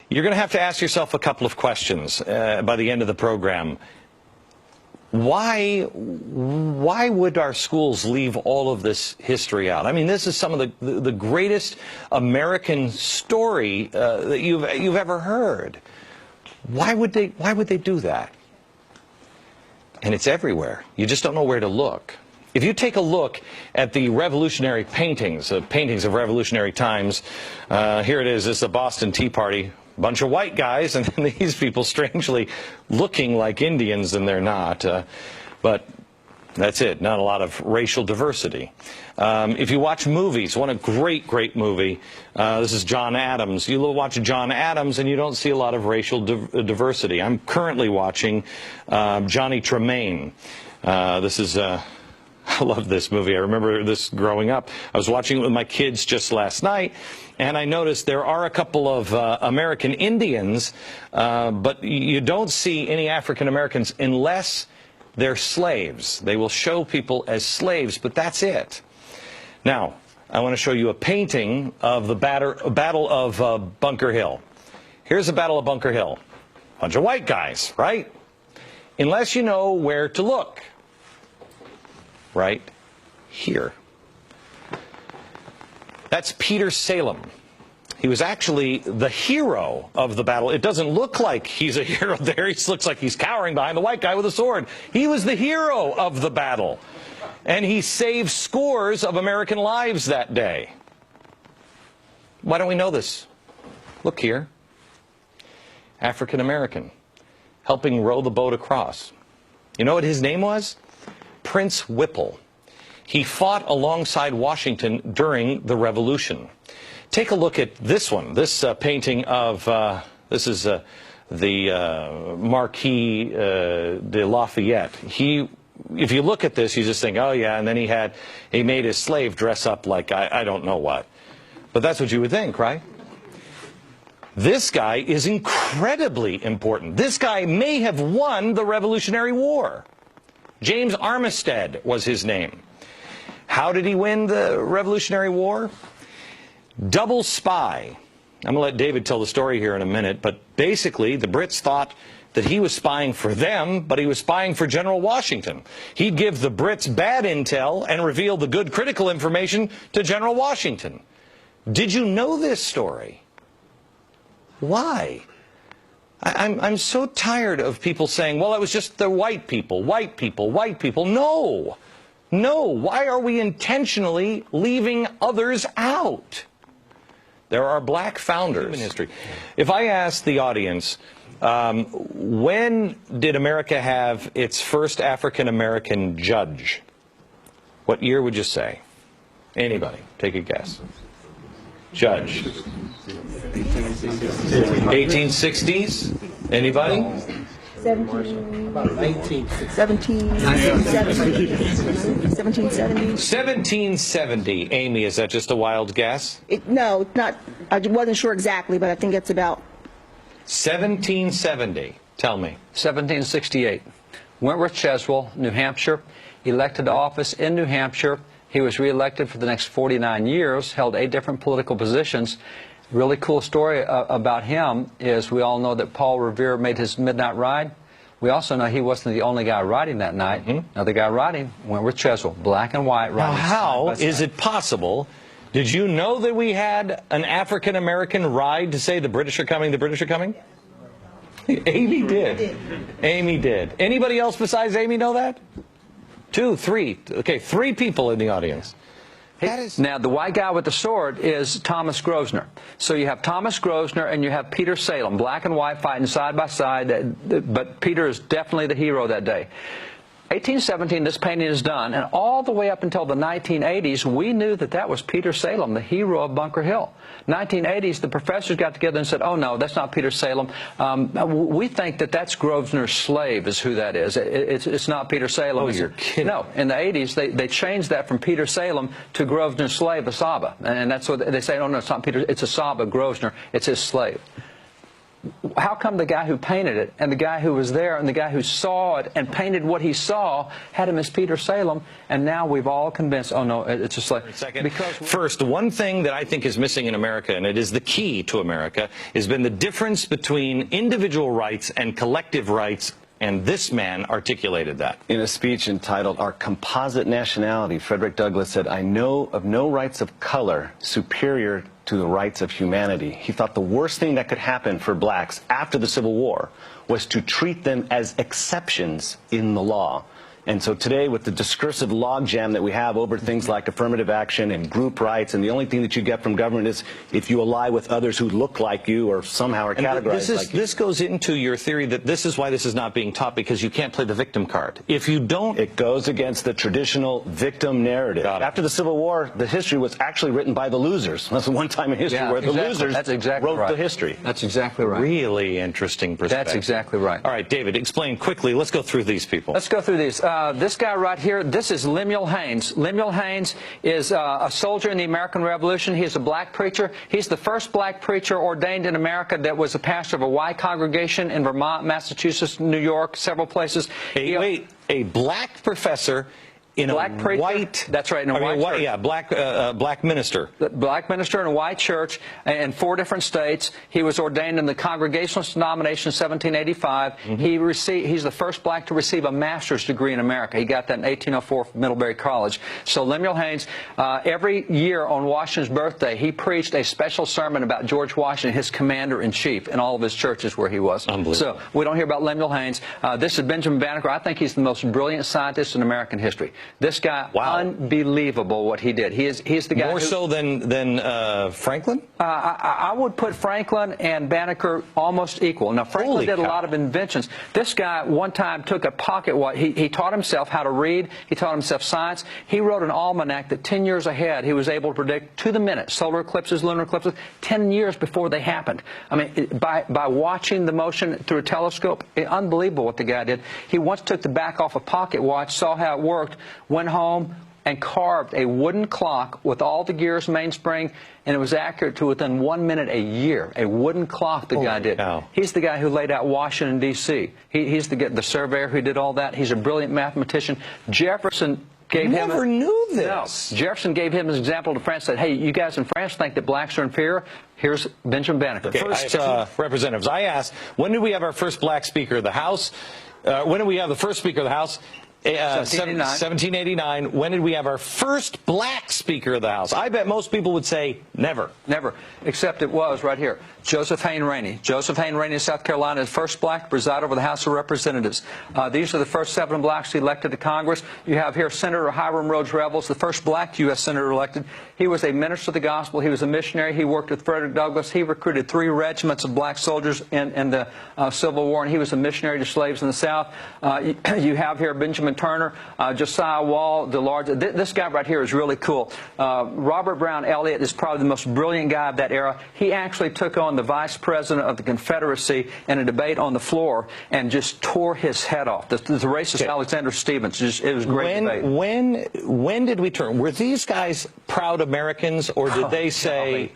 You're going to have to ask yourself a couple of questions by the end of the program. Why would our schools leave all of this history out? I mean, this is some of the greatest American story that you've ever heard. Why would they do that? And it's everywhere. You just don't know where to look. If you take a look at the revolutionary paintings of revolutionary times, here it is. This is the Boston Tea Party. Bunch of white guys, and then these people strangely looking like Indians, and they're not. But that's it. Not a lot of racial diversity. If you watch movies, one great movie. This is John Adams. You watch John Adams, and you don't see a lot of racial diversity. I'm currently watching Johnny Tremaine. This is. I love this movie. I remember this growing up. I was watching it with my kids just last night, and I noticed there are a couple of American Indians, but you don't see any African Americans unless they're slaves. They will show people as slaves, but that's it. Now, I want to show you a painting of the Battle of Bunker Hill. Here's the Battle of Bunker Hill. Bunch of white guys, right? Unless you know where to look. Right here. That's Peter Salem. He was actually the hero of the battle. It doesn't look like he's a hero there. He looks like he's cowering behind the white guy with a sword. He was the hero of the battle. And he saved scores of American lives that day. Why don't we know this? Look here. African American. Helping row the boat across. You know what his name was? Prince Whipple. He fought alongside Washington during the Revolution. Take a look at this one, this painting of, this is the Marquis de Lafayette. If you look at this, you just think, oh yeah, and then he made his slave dress up like I don't know what. But that's what you would think, right? This guy is incredibly important. This guy may have won the Revolutionary War. James Armistead was his name. How did he win the Revolutionary War? Double spy. I'm going to let David tell the story here in a minute, but basically the Brits thought that he was spying for them, but he was spying for General Washington. He'd give the Brits bad intel and reveal the good critical information to General Washington. Did you know this story? Why? I'm so tired of people saying, well, it was just the white people, white people, white people. No. No. Why are we intentionally leaving others out? There are black founders in history. If I ask the audience, when did America have its first African-American judge? What year would you say? Anybody? Take a guess. Judge. 1860s? Anybody? 1770. Amy, is that just a wild guess? No, not. I wasn't sure exactly, but I think it's about 1770. Tell me. 1768. Wentworth Cheswell, New Hampshire, elected to office in New Hampshire. He was reelected for the next 49 years, held 8 different political positions. Really cool story about him is we all know that Paul Revere made his midnight ride. We also know he wasn't the only guy riding that night. Another guy riding, Wentworth Cheswell, black and white riding. Now, how is it possible? Did you know that we had an African-American ride to say the British are coming, the British are coming? Amy did. Amy did. Anybody else besides Amy know that? 2, 3. Okay, 3 people in the audience. Now, the white guy with the sword is Thomas Grosvenor. So you have Thomas Grosvenor and you have Peter Salem, black and white fighting side by side, but Peter is definitely the hero that day. 1817, this painting is done, and all the way up until the 1980s, we knew that that was Peter Salem, the hero of Bunker Hill. 1980s, the professors got together and said, oh, no, that's not Peter Salem. We think that that's Grosvenor's slave is who that is. It's not Peter Salem. Oh, you're kidding. No, in the 80s, they changed that from Peter Salem to Grosvenor's slave, Asaba. And that's what they say, oh, no, it's not Peter, it's Asaba, Grosvenor, it's his slave. how come the guy who painted it and the guy who was there and the guy who saw it and painted what he saw had him as Peter Salem, and now we've all convinced, oh no, it's just like... First, one thing that I think is missing in America, and it is the key to America, has been the difference between individual rights and collective rights. And this man articulated that. In a speech entitled Our Composite Nationality, Frederick Douglass said, "I know of no rights of color superior to the rights of humanity." He thought the worst thing that could happen for blacks after the Civil War was to treat them as exceptions in the law. And so today, with the discursive logjam that we have over things like affirmative action and group rights, and the only thing that you get from government is if you ally with others who look like you or somehow are categorized like you. This goes into your theory that this is why this is not being taught, because you can't play the victim card. If you don't... It goes against the traditional victim narrative. After the Civil War, the history was actually written by the losers. That's the one time in history where the losers wrote the history. That's exactly right. Really interesting perspective. That's exactly right. All right, David, explain quickly. Let's go through these people. Let's go through these. This guy right here, this is Lemuel Haynes. Lemuel Haynes is a soldier in the American Revolution. He's a black preacher. He's the first black preacher ordained in America that was a pastor of a white congregation in Vermont, Massachusetts, New York, several places. A black professor in black a preacher, white... That's right, in a white church. Yeah, black minister. Black minister in a white church in 4 different states. He was ordained in the Congregationalist denomination in 1785. He's the first black to receive a master's degree in America. He got that in 1804 from Middlebury College. So Lemuel Haynes, every year on Washington's birthday, he preached a special sermon about George Washington, his commander-in-chief, in all of his churches where he was. Unbelievable. So we don't hear about Lemuel Haynes. This is Benjamin Banneker. I think he's the most brilliant scientist in American history. This guy, unbelievable what he did. He's the guy more so than Franklin? I would put Franklin and Banneker almost equal. Now, Franklin did a lot of inventions. This guy one time took a pocket watch. He taught himself how to read. He taught himself science. He wrote an almanac that 10 years ahead he was able to predict to the minute solar eclipses, lunar eclipses, 10 years before they happened. I mean, by watching the motion through a telescope, unbelievable what the guy did. He once took the back off a pocket watch, saw how it worked, went home and carved a wooden clock with all the gears, mainspring, and it was accurate to within 1 minute a year. A wooden clock the guy did. He's the guy who laid out Washington, D.C. He's the surveyor who did all that. He's a brilliant mathematician. Jefferson gave him... Never knew this. No. Jefferson gave him an example to France, said, hey, you guys in France think that blacks are inferior? Here's Benjamin Banneker. Okay, first, representatives, I asked, when did we have our first black Speaker of the House? When did we have the first Speaker of the House? 1789. When did we have our first black Speaker of the House? I bet most people would say never. Never, except it was right here. Joseph Hayne Rainey. Joseph Hayne Rainey of South Carolina is the first black to preside over the House of Representatives. These are the first 7 blacks elected to Congress. You have here Senator Hiram Rhodes Revels, the first black U.S. senator elected. He was a minister of the gospel. He was a missionary. He worked with Frederick Douglass. He recruited 3 regiments of black soldiers in the Civil War, and he was a missionary to slaves in the South. You have here Benjamin Turner, Josiah Wall, this guy right here is really cool. Robert Brown Elliott is probably the most brilliant guy of that era. He actually took on the vice president of the Confederacy in a debate on the floor and just tore his head off. The racist Alexander Stephens. It was a great debate. When did we turn? Were these guys proud Americans, or did they say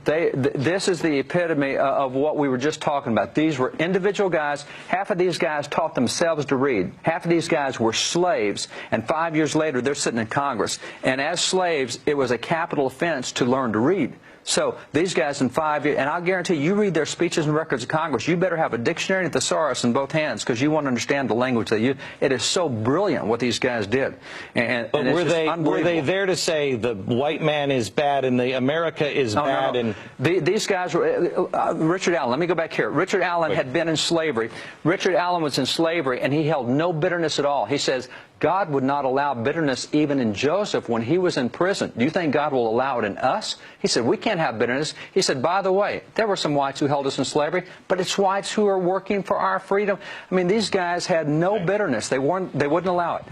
this is the epitome of what we were just talking about. These were individual guys. Half of these guys taught themselves to read. Half of these guys were slaves, and 5 years later they're sitting in Congress. And as slaves, it was a capital offense to learn to read. So these guys in 5 years, and I'll guarantee you read their speeches and records of Congress, you better have a dictionary and a thesaurus in both hands, because you won't understand the language they use. It is so brilliant what these guys did. But were they there to say the white man is bad and the America is bad? No. These guys were Richard Allen. Let me go back here. Richard Allen had been in slavery. Richard Allen was in slavery, and he held no bitterness at all. He says, God would not allow bitterness even in Joseph when he was in prison. Do you think God will allow it in us? He said, we can't have bitterness. He said, by the way, there were some whites who held us in slavery, but it's whites who are working for our freedom. I mean, these guys had no bitterness. They wouldn't allow it.